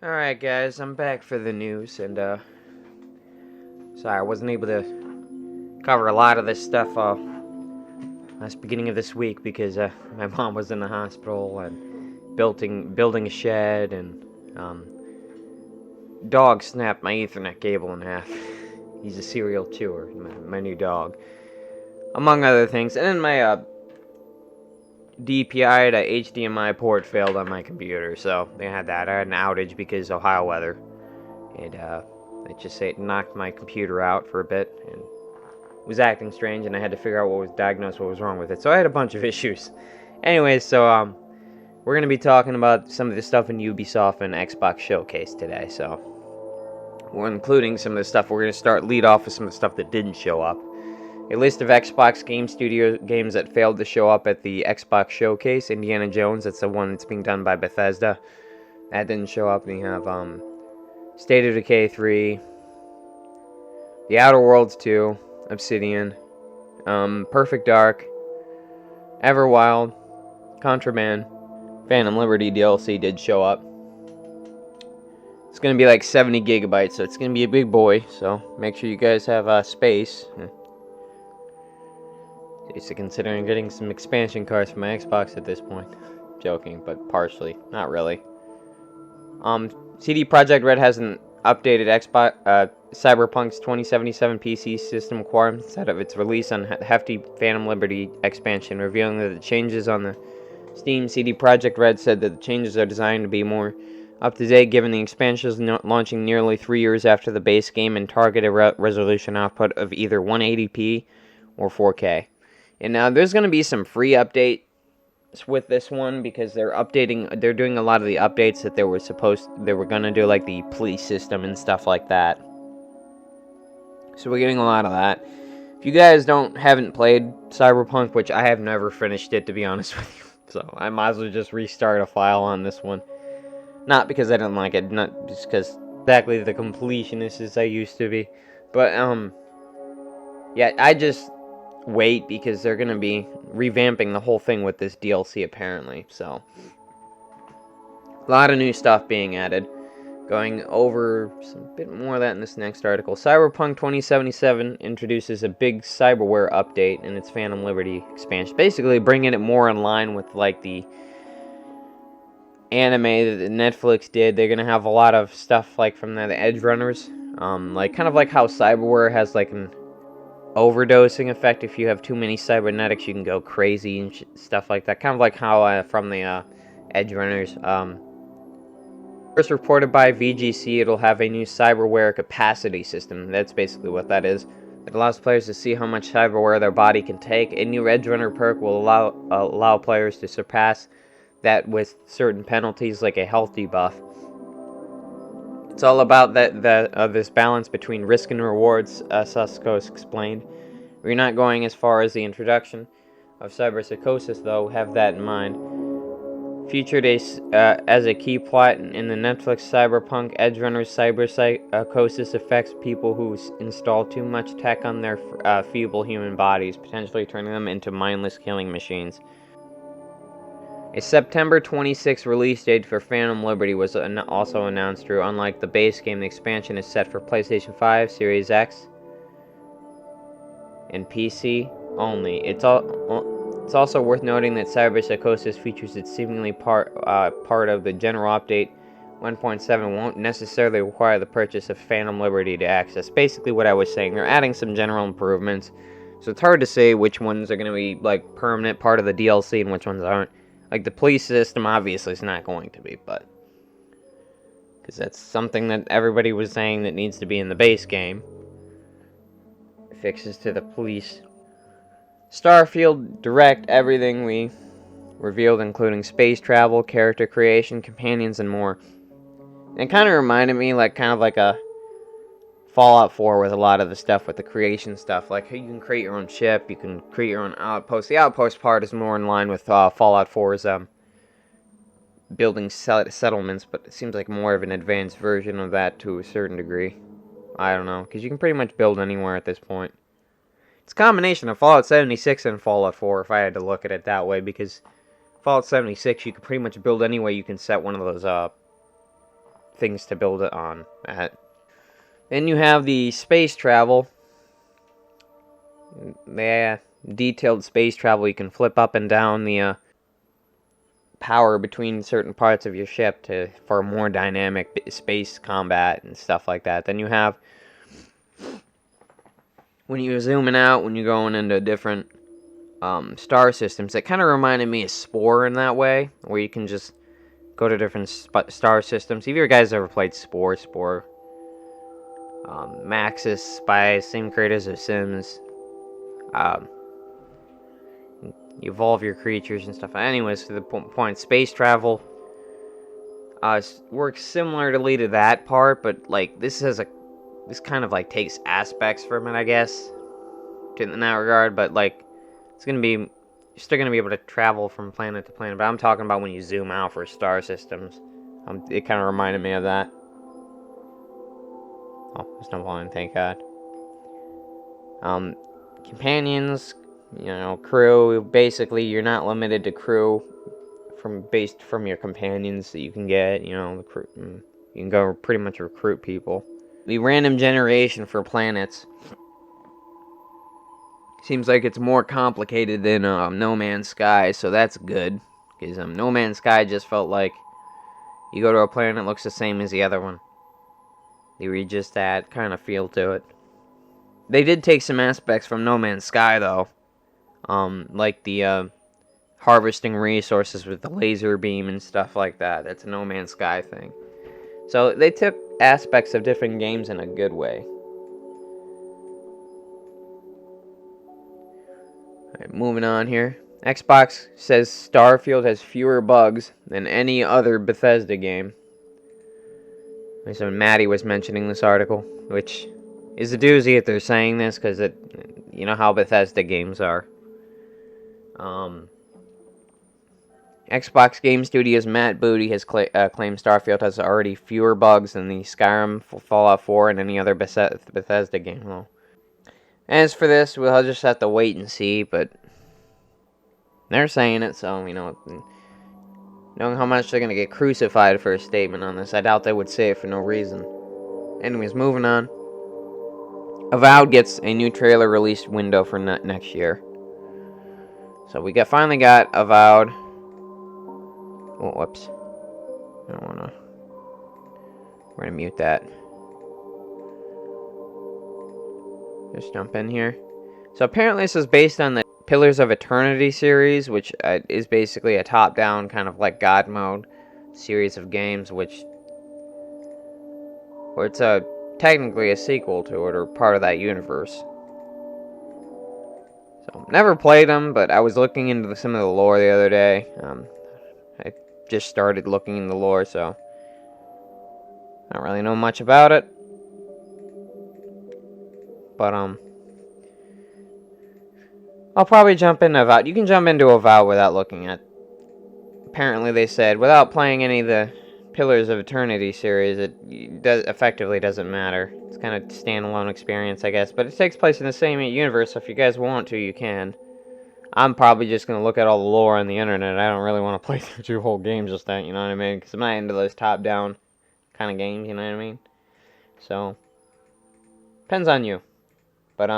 Alright guys, I'm back for the news, and sorry I wasn't able to cover a lot of this stuff last beginning of this week because my mom was in the hospital and building a shed, and dog snapped my Ethernet cable in half. He's a serial chewer, my new dog, among other things. And then my DPI to HDMI port failed on my computer, so they had that. I had an outage because Ohio weather. It it knocked my computer out for a bit and was acting strange, and I had to figure out what was wrong with it. So I had a bunch of issues. Anyways, so we're gonna be talking about some of the stuff in Ubisoft and Xbox Showcase today. So we're including some of the stuff. We're gonna lead off with some of the stuff that didn't show up. A list of Xbox Game Studio games that failed to show up at the Xbox Showcase. Indiana Jones, that's the one that's being done by Bethesda. That didn't show up. We have State of Decay 3, The Outer Worlds 2, Obsidian, Perfect Dark, Everwild, Contraband, Phantom Liberty DLC did show up. It's going to be like 70 gigabytes, so it's going to be a big boy, so make sure you guys have space. Seriously considering getting some expansion cards for my Xbox at this point. Joking, but partially. Not really. CD Projekt Red hasn't updated Cyberpunk's 2077 PC system requirements ahead of its release on hefty Phantom Liberty expansion, revealing that the changes on the Steam. CD Projekt Red said that the changes are designed to be more up-to-date, given the expansion is launching nearly 3 years after the base game, and target a resolution output of either 180p or 4K. And now there's going to be some free updates with this one because they're doing a lot of the updates that they were going to do, like the police system and stuff like that. So we're getting a lot of that. If you guys haven't played Cyberpunk, which I have never finished it, to be honest with you, so I might as well just restart a file on this one. Not because I didn't like it, not just because exactly the completionist as I used to be, but yeah, I just wait because they're going to be revamping the whole thing with this DLC apparently. So a lot of new stuff being added. Going over some bit more of that in this next article. Cyberpunk 2077 introduces a big cyberware update in its Phantom Liberty expansion, basically bringing it more in line with like the anime that Netflix did. They're gonna have a lot of stuff like from the Edge Runners, like kind of like how cyberware has like an overdosing effect. If you have too many cybernetics, you can go crazy and stuff like that. Kind of like how from the Edge Runners. First reported by VGC, it'll have a new cyberware capacity system. That's basically what that is. It allows players to see how much cyberware their body can take. A new Edge Runner perk will allow players to surpass that with certain penalties, like a health debuff. It's all about this balance between risk and rewards, Suskos explained. We're not going as far as the introduction of cyberpsychosis, though. Have that in mind. Featured as a key plot in the Netflix Cyberpunk, Edgerunner's cyberpsychosis affects people who install too much tech on their feeble human bodies, potentially turning them into mindless killing machines. A September 26th release date for Phantom Liberty was also announced. Drew. Unlike the base game, the expansion is set for PlayStation 5, Series X, and PC only. It's also worth noting that cyberpsychosis features its seemingly part of the general update 1.7 won't necessarily require the purchase of Phantom Liberty to access. Basically what I was saying, they're adding some general improvements, so it's hard to say which ones are going to be like permanent part of the DLC and which ones aren't. Like the police system obviously is not going to be, but because that's something that everybody was saying that needs to be in the base game. Fixes to the police. Starfield Direct, everything we revealed, including space travel, character creation, companions, and more. It kind of reminded me kind of like a Fallout 4 with a lot of the stuff with the creation stuff. Like, you can create your own ship, you can create your own outpost. The outpost part is more in line with Fallout 4's building settlements, but it seems like more of an advanced version of that to a certain degree. I don't know, because you can pretty much build anywhere at this point. It's a combination of Fallout 76 and Fallout 4, if I had to look at it that way, because Fallout 76, you can pretty much build anywhere you can set one of those things to build it on. Then you have the space travel. Yeah, detailed space travel. You can flip up and down the power between certain parts of your ship for more dynamic space combat and stuff like that. Then you have, when you're zooming out, when you're going into different star systems, it kind of reminded me of ShMoR in that way, where you can just go to different star systems. Have you guys ever played ShMoR? Maxis, by same creators of Sims. You evolve your creatures and stuff. Anyways, to the point, space travel works similarly to that part, but like this kind of like takes aspects from it, I guess, in that regard. But like, you're still gonna be able to travel from planet to planet. But I'm talking about when you zoom out for star systems. It kind of reminded me of that. Oh, there's no volume, thank God. Companions, crew. Basically, you're not limited to crew based from your companions that you can get. The crew, you can go pretty much recruit people. The random generation for planets seems like it's more complicated than No Man's Sky, so that's good. Because No Man's Sky just felt like you go to a planet that looks the same as the other one. They were just that kind of feel to it. They did take some aspects from No Man's Sky, though. Like the harvesting resources with the laser beam and stuff like that. That's a No Man's Sky thing. So they took aspects of different games in a good way. Alright, moving on here. Xbox says Starfield has fewer bugs than any other Bethesda game. So Maddie was mentioning this article, which is a doozy if they're saying this, because you know how Bethesda games are. Xbox Game Studios' Matt Booty has claimed Starfield has already fewer bugs than the Skyrim, Fallout 4, and any other Bethesda game. Well, as for this, we'll just have to wait and see, but they're saying it, so, knowing how much they're going to get crucified for a statement on this, I doubt they would say it for no reason. Anyways, moving on. Avowed gets a new trailer release window for next year. So we finally got Avowed. Oh, whoops. I don't wanna. We're gonna mute that. Just jump in here. So apparently this is based on the Pillars of Eternity series, which is basically a top-down kind of like God mode series of games, or it's technically a sequel to it, or part of that universe. So never played them, but I was looking into some of the lore the other day. I just started looking into the lore, so I don't really know much about it. But I'll probably jump into Avowed. You can jump into Avowed without looking at. Apparently, they said without playing any of the Pillars of Eternity series, it effectively doesn't matter. It's kind of a standalone experience, I guess. But it takes place in the same universe, so if you guys want to, you can. I'm probably just going to look at all the lore on the internet. I don't really want to play through 2 whole games just that, you know what I mean? Because I'm not into those top-down kind of games, you know what I mean? So, depends on you. But,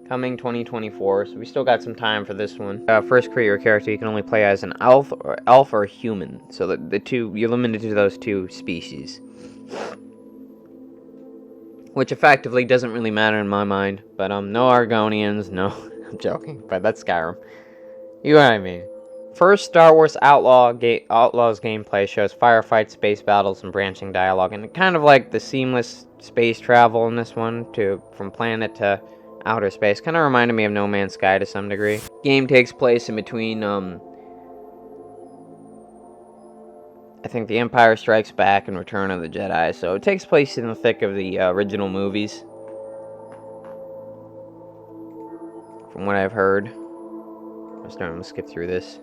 coming 2024, so we still got some time for this one. First, create your character. You can only play as an elf or a human. So the two, you're limited to those 2 species. Which effectively doesn't really matter in my mind. But, no Argonians, no. I'm joking, but that's Skyrim. You know what I mean. First Star Wars Outlaws gameplay shows firefights, space battles, and branching dialogue. And kind of like the seamless space travel in this one, from planet to outer space. Kind of reminded me of No Man's Sky to some degree. Game takes place in between, I think The Empire Strikes Back and Return of the Jedi. So it takes place in the thick of the original movies. From what I've heard. I'm starting to skip through this.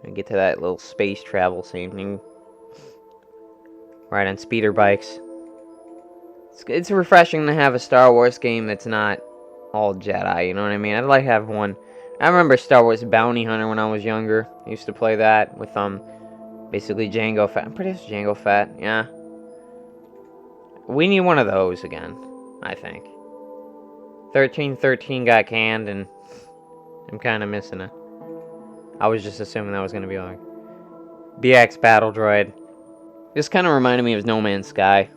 And get to that little space travel scene. Ride on speeder bikes. It's refreshing to have a Star Wars game that's not all Jedi, you know what I mean? I'd like to have one I remember Star Wars Bounty Hunter when I was younger. I used to play that with, basically Jango Fett. I'm pretty sure Jango Fett, yeah. We need one of those again, I think. 1313 got canned, and I'm kind of missing it. I was just assuming that was going to be like BX Battle Droid. This kind of reminded me of No Man's Sky,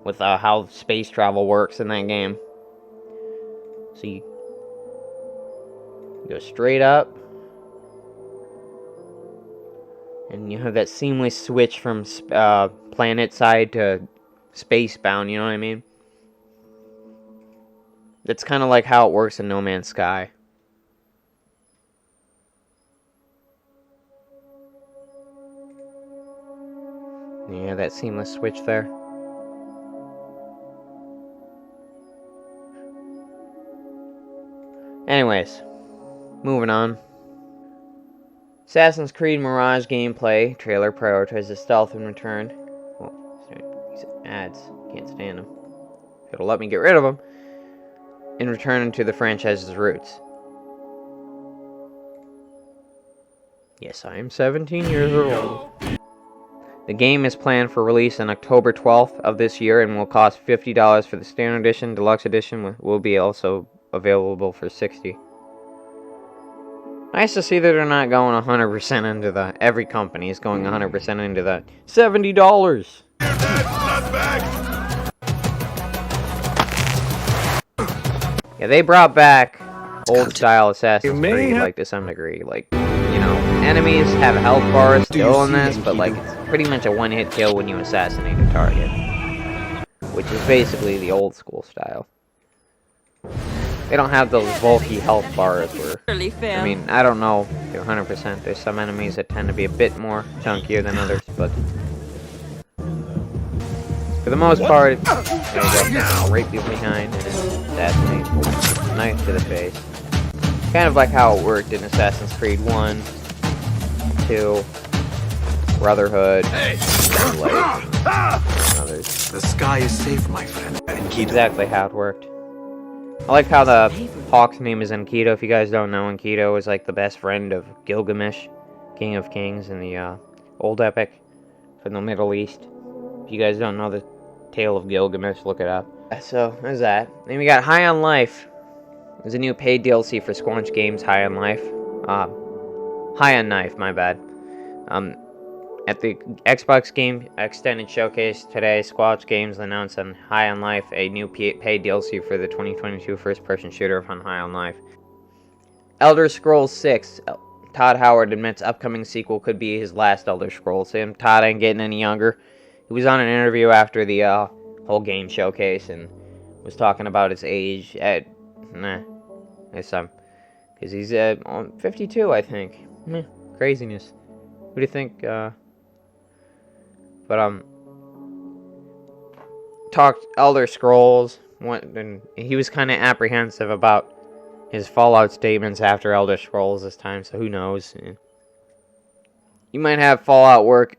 with how space travel works in that game. So you go straight up, and you have that seamless switch from planet side to space bound, you know what I mean? That's kind of like how it works in No Man's Sky. Yeah, that seamless switch there. Anyways, moving on. Assassin's Creed Mirage gameplay trailer prioritizes stealth and return. Well, these ads, can't stand them. It'll let me get rid of them. And return to the franchise's roots. Yes, I am 17 years old. The game is planned for release on October 12th of this year and will cost $50 for the standard edition. Deluxe edition will be also available for $60. Nice to see that they're not going 100% into the... Every company is going 100% into the $70. Yeah, they brought back old-style Assassin's Creed, like, to some degree. Like, you know, enemies have health bars still in this, but, like, it's pretty much a one-hit kill when you assassinate a target. Which is basically the old-school style. They don't have those bulky health bars where... I mean, I don't know if they're 100%. There's some enemies that tend to be a bit more chunkier than others, but... For the most part, there you go. Right behind and assassinate. Knife to the face. Kind of like how it worked in Assassin's Creed 1, 2, Brotherhood, and others. The sky is safe, my friend. Exactly how it worked. I like how the Hawk's name is Enkidu. If you guys don't know, Enkidu is like the best friend of Gilgamesh, King of Kings in the old epic from the Middle East. If you guys don't know the tale of Gilgamesh, look it up. So, there's that. Then we got High on Life. There's a new paid DLC for Squanch Games, High on Life. High on Knife, my bad. At the Xbox Game Extended Showcase today, Squanch Games announced on High on Life a new paid DLC for the 2022 first-person shooter on High on Life. Elder Scrolls 6. Todd Howard admits upcoming sequel could be his last Elder Scrolls. Todd ain't getting any younger. He was on an interview after the whole game showcase and was talking about his age at... because he's 52, I think. Craziness. What do you think, talked Elder Scrolls, and he was kind of apprehensive about his Fallout statements after Elder Scrolls this time, so who knows. You might have Fallout work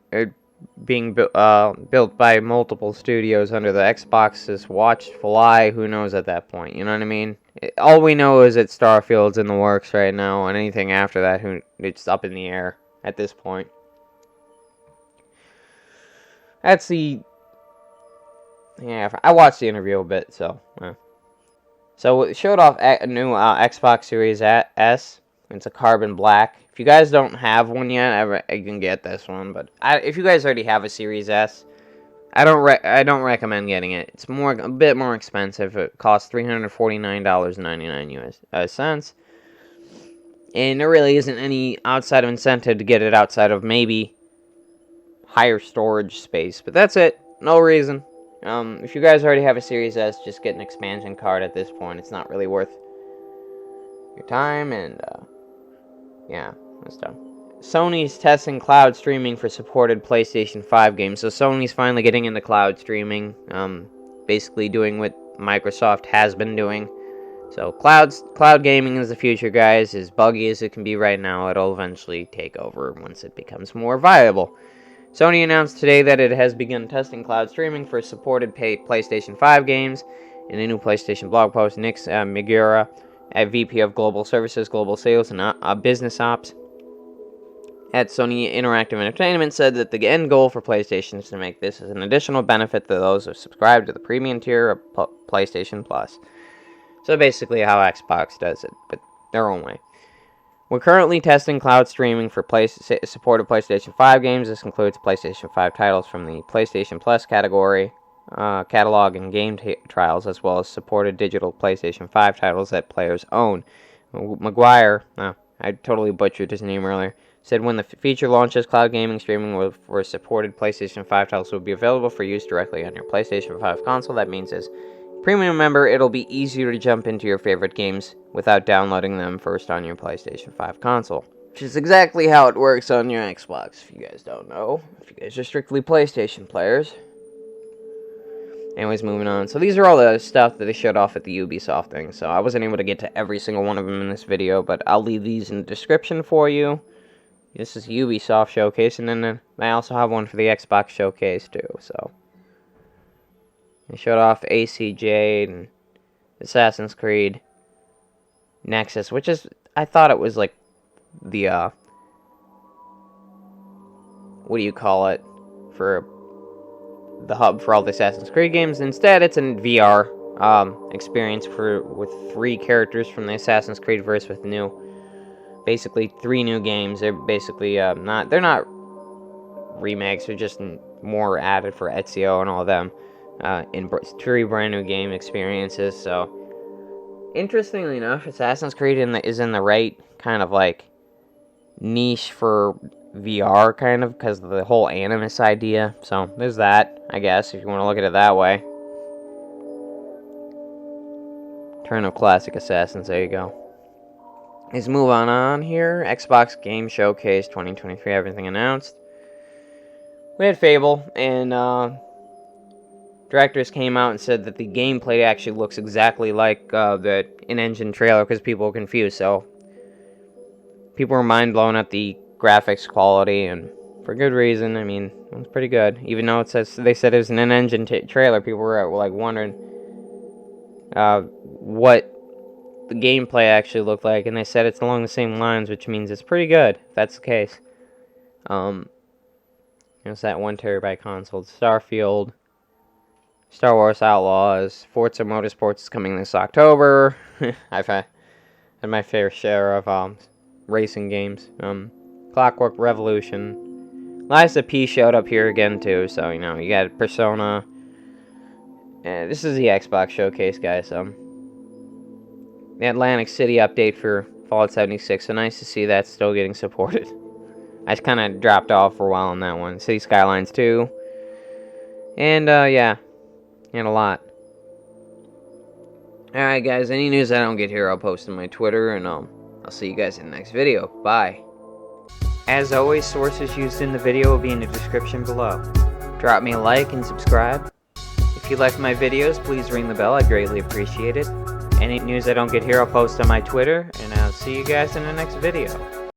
being built by multiple studios under the Xbox's watchful eye. Who knows at that point, you know what I mean? All we know is that Starfield's in the works right now, and anything after that, it's up in the air at this point. That's the... Yeah, I watched the interview a bit, so... So, it showed off a new Xbox Series S. It's a carbon black. If you guys don't have one yet, I can get this one. But if you guys already have a Series S, I don't recommend getting it. It's a bit more expensive. It costs $349.99 US. And there really isn't any outside of incentive to get it outside of maybe higher storage space. But that's it. No reason. If you guys already have a Series S, just get an expansion card at this point. It's not really worth your time. And, yeah, that's done. Sony's testing cloud streaming for supported PlayStation 5 games. So Sony's finally getting into cloud streaming. Basically doing what Microsoft has been doing. So cloud gaming is the future, guys. As buggy as it can be right now, it'll eventually take over once it becomes more viable. Sony announced today that it has begun testing cloud streaming for supported paid PlayStation 5 games. In a new PlayStation blog post, Nick Migura at VP of Global Services, Global Sales, and Business Ops at Sony Interactive Entertainment, said that the end goal for PlayStation is to make this as an additional benefit to those who subscribe to the premium tier of PlayStation Plus. So basically how Xbox does it, but their own way. We're currently testing cloud streaming for supported PlayStation 5 games. This includes PlayStation 5 titles from the PlayStation Plus catalog and game trials, as well as supported digital PlayStation 5 titles that players own. McGuire, I totally butchered his name earlier, said when the feature launches, cloud gaming streaming for supported PlayStation 5 titles will be available for use directly on your PlayStation 5 console. That means as premium member, it'll be easier to jump into your favorite games without downloading them first on your PlayStation 5 console. Which is exactly how it works on your Xbox, if you guys don't know. If you guys are strictly PlayStation players. Anyways, moving on. So these are all the stuff that they showed off at the Ubisoft thing. So I wasn't able to get to every single one of them in this video, but I'll leave these in the description for you. This is Ubisoft Showcase, and then I also have one for the Xbox Showcase too, so. They showed off AC Jade and Assassin's Creed Nexus, which is, I thought it was like the, what do you call it, for the hub for all the Assassin's Creed games. Instead, it's a VR experience with 3 characters from the Assassin's Creed verse with basically 3 new games. They're basically they're not remakes, they're just more added for Ezio and all of them. In 3 brand new game experiences. So interestingly enough, Assassin's Creed is in the right kind of like niche for VR, kind of, because of the whole Animus idea. So there's that, I guess, if you want to look at it that way. Turn of classic Assassins, there you go. Let's move on here. Xbox Game Showcase 2023, everything announced. We had Fable, and directors came out and said that the gameplay actually looks exactly like the in-engine trailer, because people were confused. So people were mind blown at the graphics quality, and for good reason. I mean, it was pretty good. Even though they said it was an in-engine trailer, people were like wondering what the gameplay actually looked like, and they said it's along the same lines, which means it's pretty good if that's the case. It's that 1 terabyte console. Starfield, Star Wars Outlaws, Forza Motorsports is coming this October. I've had my fair share of racing games. Clockwork Revolution. Liza P showed up here again too, so you know, you got Persona. And this is the Xbox Showcase, guys. The Atlantic City update for Fallout 76, so nice to see that still getting supported. I just kind of dropped off for a while on that one. City Skylines 2. And, yeah. And a lot. Alright, guys. Any news I don't get here, I'll post on my Twitter, and I'll see you guys in the next video. Bye. As always, sources used in the video will be in the description below. Drop me a like and subscribe. If you like my videos, please ring the bell. I'd greatly appreciate it. Any news I don't get here, I'll post on my Twitter, and I'll see you guys in the next video.